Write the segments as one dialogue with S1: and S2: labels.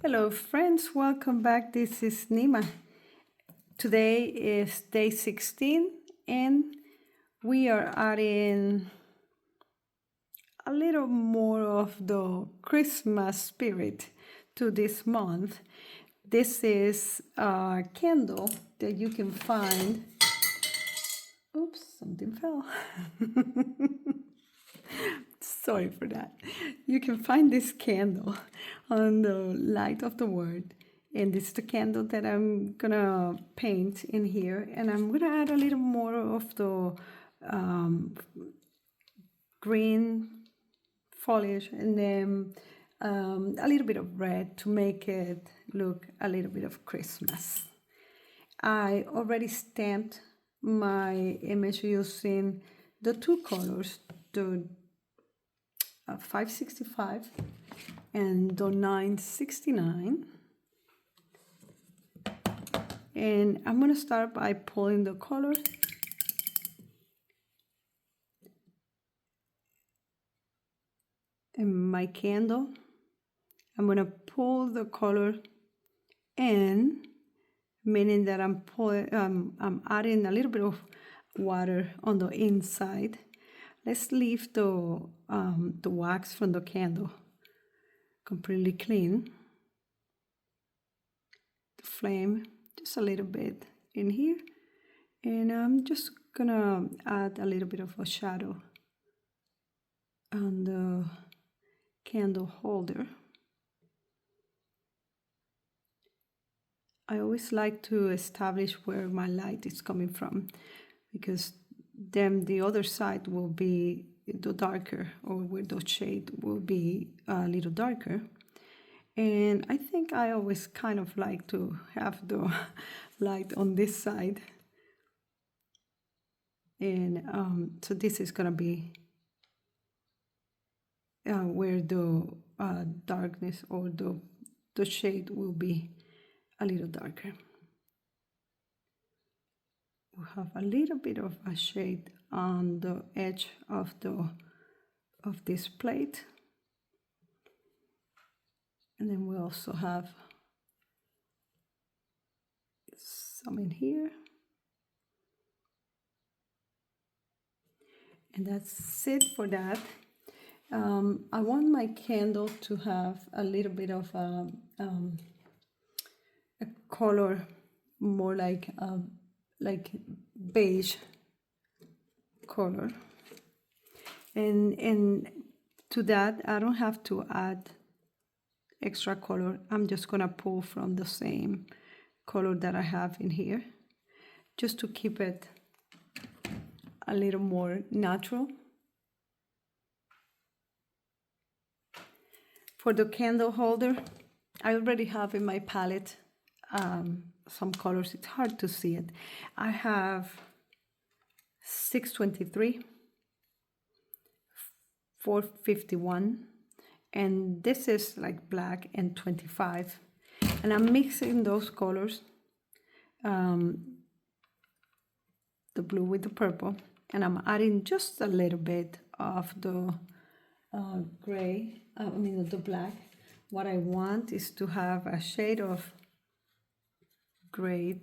S1: Hello friends, welcome back. This is Nima. Today is day 16 and we are adding a little more of the Christmas spirit to this month. This is a candle that you can find. Oops, something fell. Sorry for that. You can find this candle on the Light of the Word. And this is the candle that I'm gonna paint in here. And I'm gonna add a little more of the green foliage and then a little bit of red to make it look a little bit of Christmas. I already stamped my image using the two colors, the 565 and the 969. And I'm going to start by pulling the color. In my candle, I'm going to pull the color in, meaning that I'm adding a little bit of water on the inside. Let's leave the wax from the candle completely clean. The flame just a little bit in here, and I'm just gonna add a little bit of a shadow on the candle holder. I always like to establish where my light is coming from, because then the other side will be the darker, or where the shade will be a little darker. And I think I always kind of like to have the light on this side. And so this is gonna be where the darkness or the shade will be a little darker. We have a little bit of a shade on the edge of this plate. And then we also have some in here. And that's it for that. I want my candle to have a little bit of a color more like beige color. And to that, I don't have to add extra color. I'm just gonna pull from the same color that I have in here, just to keep it a little more natural. For the candle holder, I already have in my palette some colors. It's hard to see it. I have 623, 451, and this is like black, and 25. And I'm mixing those colors, the blue with the purple, and I'm adding just a little bit of the gray, the black. What I want is to have a shade of gray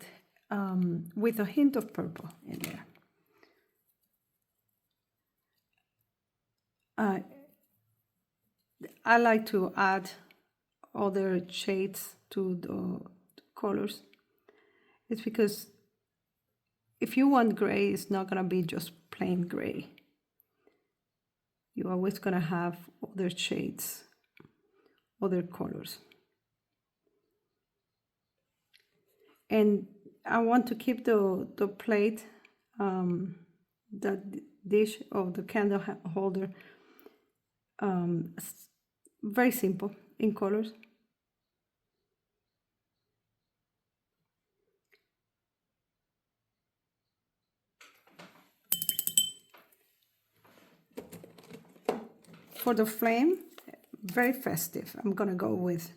S1: with a hint of purple in there. I like to add other shades to the colors. It's because if you want gray, it's not gonna be just plain gray. You're always gonna have other shades, other colors. And I want to keep the plate, the dish of the candle holder, very simple in colors. For the flame, very festive. I'm gonna go with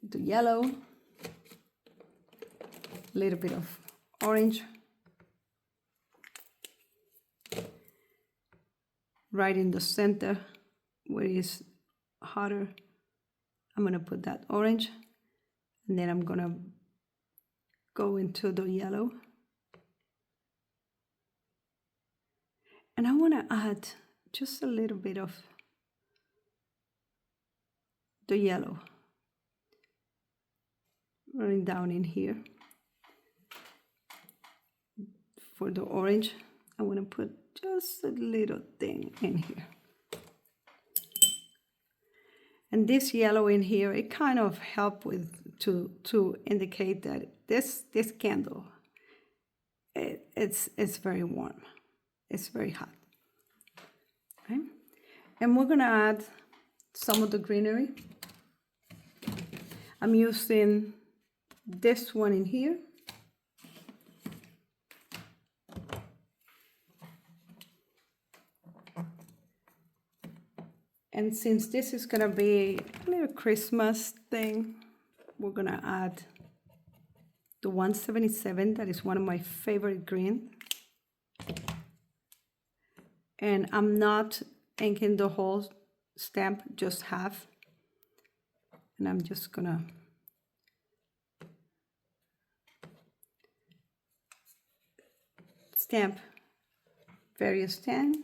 S1: the yellow, a little bit of orange, right in the center where it's hotter. I'm gonna put that orange, and then I'm gonna go into the yellow. And I wanna add just a little bit of the yellow running down in here. For the orange, I want to put just a little thing in here. And this yellow in here, it kind of helps with to indicate that this candle, it's very warm, it's very hot. Okay? And we're gonna add some of the greenery. I'm using this one in here. And since this is gonna be a little Christmas thing, we're gonna add the 177, that is one of my favorite green. And I'm not inking the whole stamp, just half. And I'm just gonna stamp various 2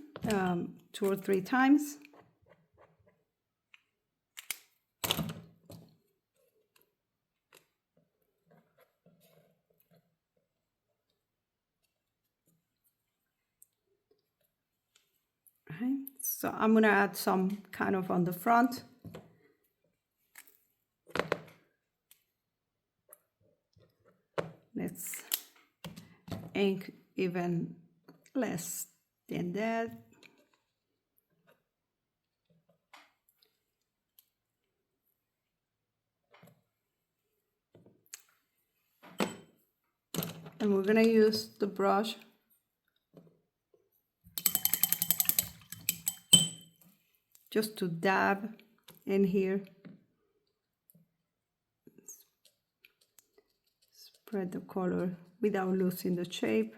S1: or 3 times. Right. So I'm gonna add some kind of on the front. Let's ink even less than that. And we're gonna use the brush just to dab in here. Spread the color without losing the shape.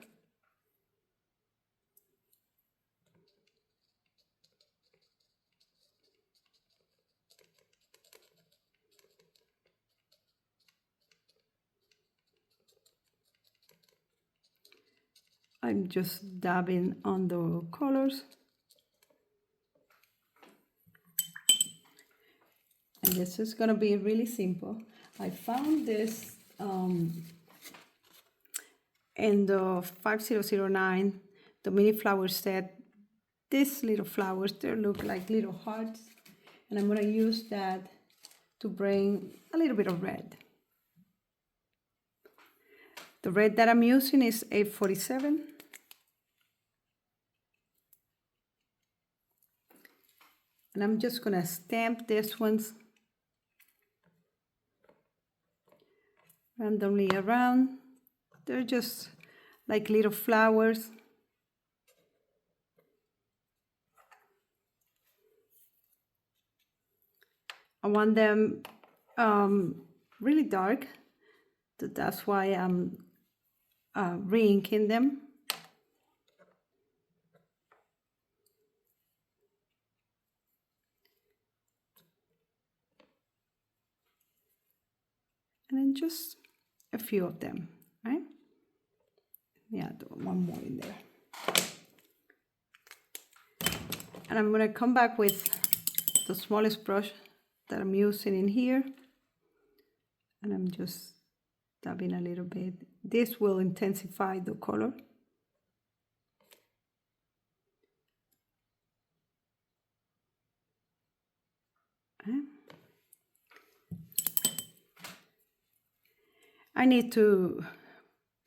S1: I'm just dabbing on the colors. And this is gonna be really simple. I found this in the 5009, the mini flower set. These little flowers, they look like little hearts. And I'm gonna use that to bring a little bit of red. The red that I'm using is 847. And I'm just gonna stamp these ones randomly around. They're just like little flowers. I want them really dark. That's why I'm re-inking them. And then just a few of them, right? Yeah, one more in there. And I'm gonna come back with the smallest brush that I'm using in here. And I'm just dabbing a little bit. This will intensify the color. Okay. I need to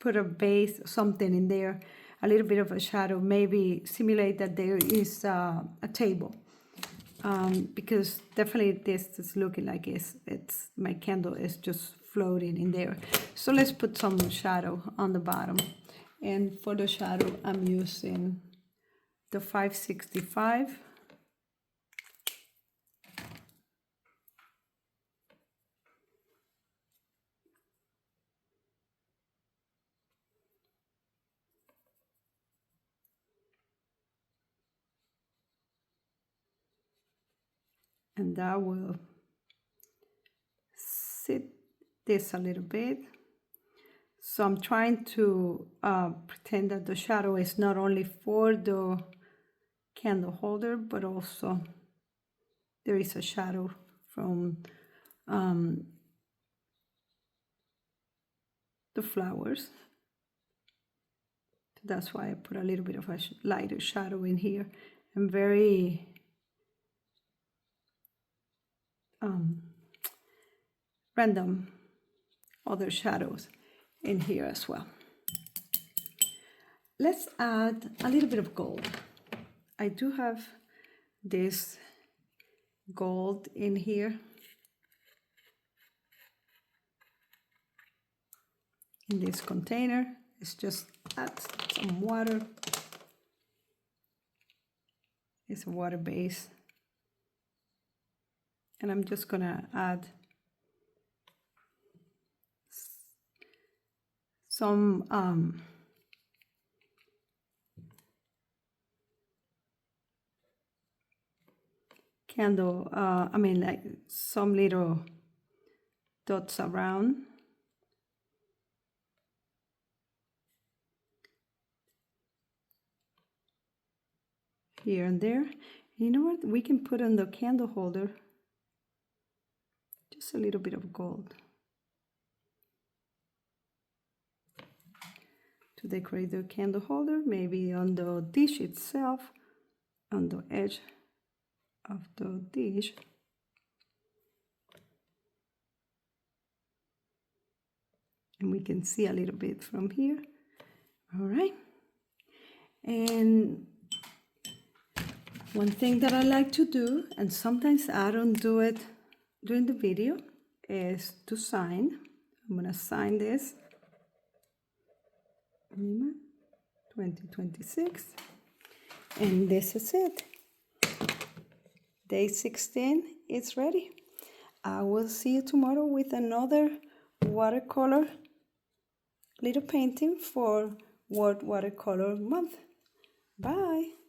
S1: put a base, something in there, a little bit of a shadow, maybe simulate that there is a table. Because definitely this is looking like it's my candle is just floating in there. So let's put some shadow on the bottom. And for the shadow, I'm using the 565. And that will this a little bit. So I'm trying to pretend that the shadow is not only for the candle holder, but also there is a shadow from the flowers. That's why I put a little bit of a lighter shadow in here, and very random other shadows in here as well. Let's add a little bit of gold. I do have this gold in here. In this container, let's just add some water. It's a water base. And I'm just gonna add some candle, like some little dots around. Here and there. You know what? We can put on the candle holder just a little bit of gold to decorate the candle holder, maybe on the dish itself, on the edge of the dish. And we can see a little bit from here. All right. And one thing that I like to do, and sometimes I don't do it during the video, is to sign. I'm gonna sign this. Nima 2026. And this is it. Day 16 is ready. I will see you tomorrow with another watercolor little painting for World Watercolor Month. Bye.